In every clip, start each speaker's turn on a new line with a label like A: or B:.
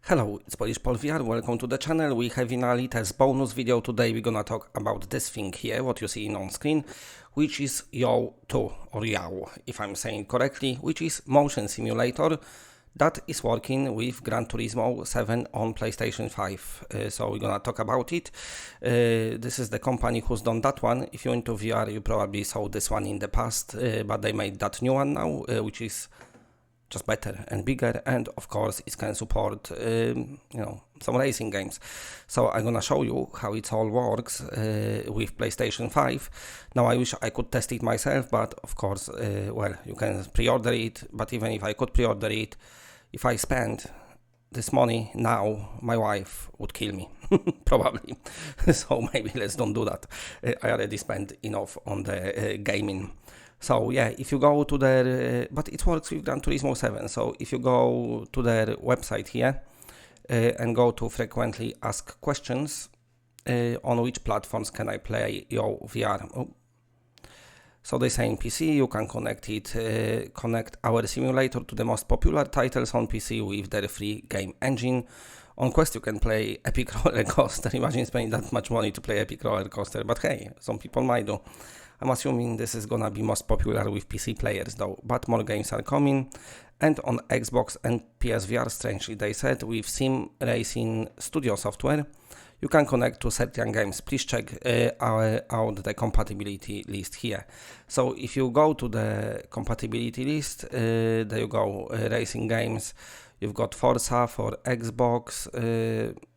A: Hello, it's Polish Paul VR, welcome to the channel. We have in a latest bonus video today. We're gonna talk about this thing here, what you see on screen, which is YO2, or YOW, if I'm saying correctly, which is motion simulator that is working with Gran Turismo 7 on PlayStation 5. So we're gonna talk about it. This is the company who's done that one. If you're into VR, you probably saw this one in the past, but they made that new one now, which is just better and bigger, and of course it can support some racing games. So I'm gonna show you how it all works with PlayStation 5. Now I wish I could test it myself, but of course well, you can pre-order it, but even if I could pre-order it, if I spend this money now, my wife would kill me probably. So maybe let's don't do that. I already spent enough on the gaming. So yeah, if you go to their, but it works with Gran Turismo 7, so if you go to their website here and go to frequently asked questions, on which platforms can I play your VR? Oh. So they say in PC you can connect our simulator to the most popular titles on PC with their free game engine. On Quest you can play Epic Roller Coaster. Imagine spending that much money to play Epic Roller Coaster, but hey, some people might do. I'm assuming this is gonna be most popular with PC players though, but more games are coming. And on Xbox and PSVR, strangely they said, with Sim Racing Studio software, you can connect to certain games. Please check out the compatibility list here. So if you go to the compatibility list, there you go, racing games. You've got Forza for Xbox.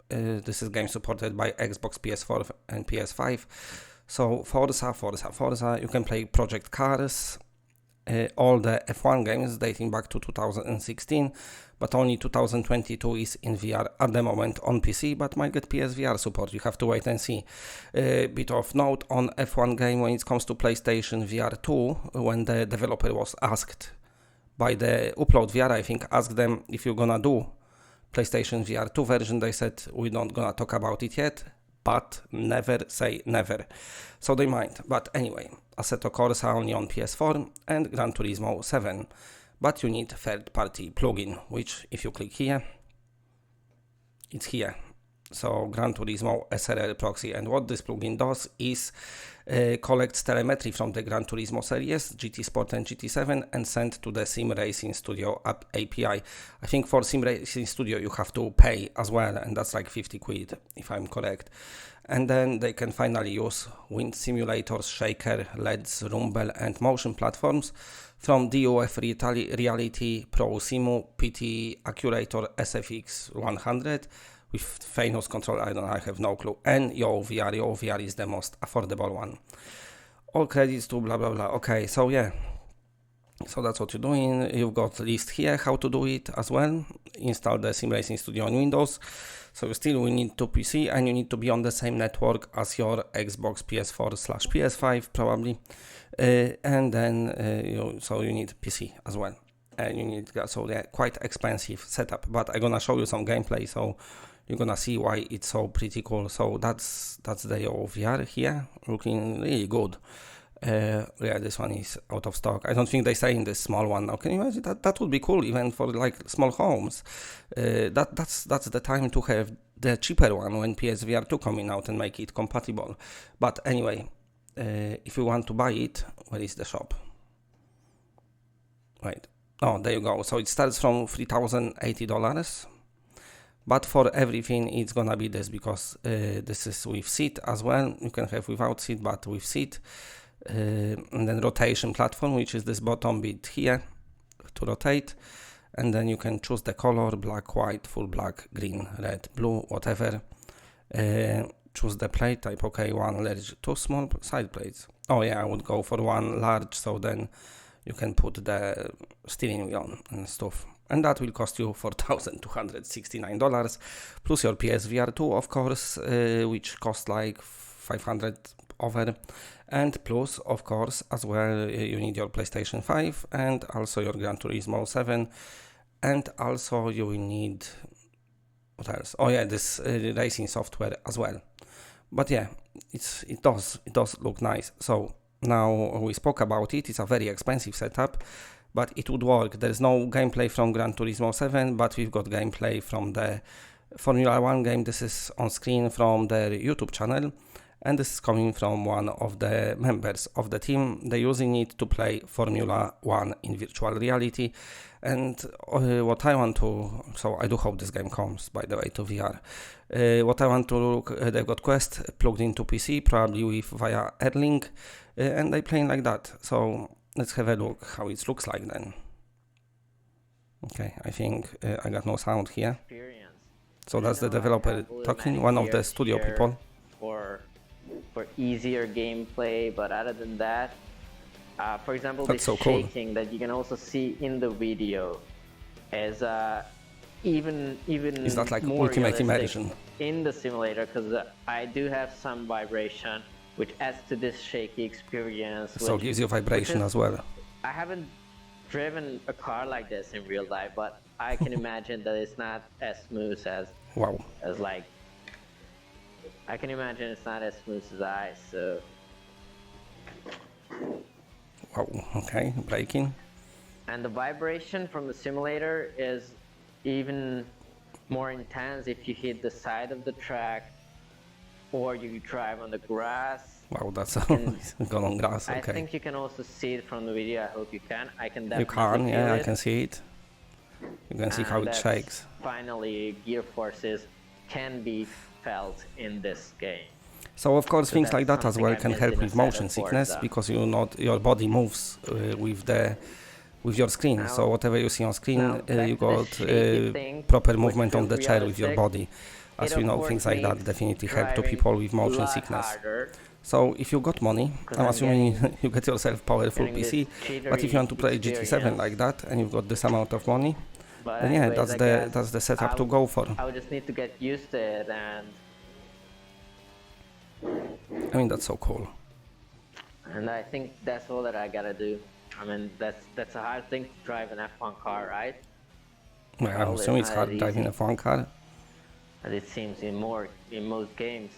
A: This is game supported by Xbox, PS4 and PS5. So Forza, you can play Project Cars, all the F1 games dating back to 2016, but only 2022 is in VR at the moment on PC, but might get PSVR support, you have to wait and see. Bit of note on F1 game when it comes to PlayStation VR2, when the developer was asked by the Upload VR, I think, asked them if you're gonna do PlayStation VR2 version, they said we're not gonna talk about it yet, but never say never. So they might. But anyway, Assetto Corsa only on PS4 and Gran Turismo 7. But you need third-party plugin, which if you click here, it's here. So Gran Turismo SRL proxy, and what this plugin does is collects telemetry from the Gran Turismo series, GT Sport and GT7, and send to the Sim Racing Studio app API. I think for Sim Racing Studio you have to pay as well, and that's like 50 quid if I'm correct. And then they can finally use wind simulators, shaker, LEDs, rumble and motion platforms from DUF Reality Pro Simu PT Accurator SFX 100 with Phanos controller. I have no clue. And YOW VR is the most affordable one. All credits to blah blah blah. Okay, so yeah. So that's what you're doing. You've got a list here how to do it as well. Install the Sim Racing Studio on Windows. So you still will need to PC, and you need to be on the same network as your Xbox, PS4/PS5 probably. And then so you need PC as well. And you need, so yeah, quite expensive setup. But I'm gonna show you some gameplay, so you're gonna see why it's so pretty cool. So that's the YOW VR here, looking really good. Yeah, this one is out of stock. I don't think they say in this small one now. Can you imagine that? That would be cool even for like small homes. That's the time to have the cheaper one when PSVR2 coming out and make it compatible. But anyway, if you want to buy it, where is the shop? Right. Oh, there you go. So it starts from $3,080. But for everything it's gonna be this, because this is with seat as well. You can have without seat, but with seat. And then rotation platform, which is this bottom bit here to rotate, and then you can choose the color: black, white, full black, green, red, blue, whatever. Choose the plate type. Okay, one large, two small side plates. Oh yeah, I would go for one large, so then you can put the steering wheel and stuff, and that will cost you $4,269 plus your PSVR2, of course, which costs like 500 over, and plus of course as well you need your PlayStation 5 and also your Gran Turismo 7, and also you will need, what else? Oh yeah, this racing software as well. But yeah, it does look nice. So now we spoke about it. It's a very expensive setup, but it would work. There's no gameplay from Gran Turismo 7, but we've got gameplay from the Formula 1 game. This is on screen from their YouTube channel, and this is coming from one of the members of the team. They're using it to play Formula 1 in virtual reality. And what I want to, so I do hope this game comes, by the way, to VR. What I want to look, they've got Quest plugged into PC, probably with via Airlink, and they're playing like that. So let's have a look how it looks like then. Okay, I think I got no sound here. So that's the developer talking, one of the studio people.
B: For easier gameplay, but other than that, for example,
A: that's
B: this
A: so cool.
B: shaking that you can also see in the video is even
A: is that like
B: more
A: ultimate immersion
B: in the simulator, because I do have some vibration which adds to this shaky experience.
A: So it gives you vibration as well.
B: I haven't driven a car like this in real life, but I can imagine that it's not as smooth as like I can imagine it's not as smooth as ice. So
A: wow, okay, braking.
B: And the vibration from the simulator is even more intense if you hit the side of the track or you drive on the grass.
A: Wow, that's gone on grass, okay.
B: I think you can also see it from the video. I hope you can. I can definitely
A: You can, yeah,
B: feel
A: I can see it. You can see how it shakes.
B: Finally, gear forces can be felt in this game.
A: So of course things like that as well can help with motion sickness, because your body moves with your screen.
B: Now,
A: so whatever you see on screen, you got proper movement on the chair with your body. As we know, things like that definitely help to people with motion sickness. So if you got money, I'm assuming you get yourself powerful PC, but if you want to play GT7 like that and you've got this amount of money, then yeah, that's the setup to go for.
B: I would just need to get used to it, and
A: I mean, that's so cool.
B: And I think that's all that I gotta do. I mean, that's a hard thing to drive an F1 car, right?
A: Well, I assume it's hard driving a F1 car.
B: And it seems in most games.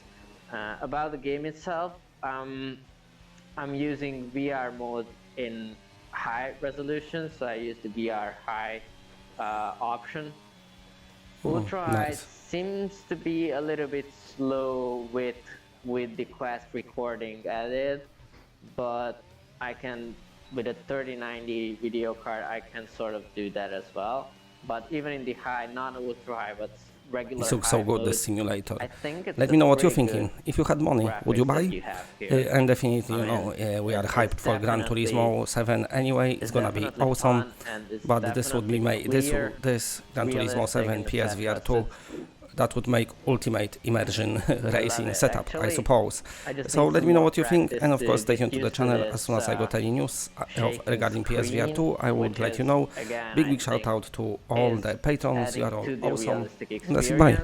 B: About the game itself, I'm using VR mode in high resolution, so I use the VR high option. Ultra seems to be a little bit slow with the Quest recording added, but I can, with a 3090 video card, I can sort of do that as well. But even in the high, not ultra high, but regular.
A: It looks so good, the simulator.
B: I think it's
A: Let me know what you're thinking. If you had money, would you buy? And definitely, you know, we are hyped for Gran Turismo 7 anyway. It's gonna be awesome. But this would be this Gran Turismo 7 PSVR2. That would make ultimate immersion racing setup, I suppose. So let me know what you think, and of course stay tuned to the channel. As soon as I got any news regarding PSVR2, I would let you know. Big shout out to all the patrons, you are all awesome. That's it, bye.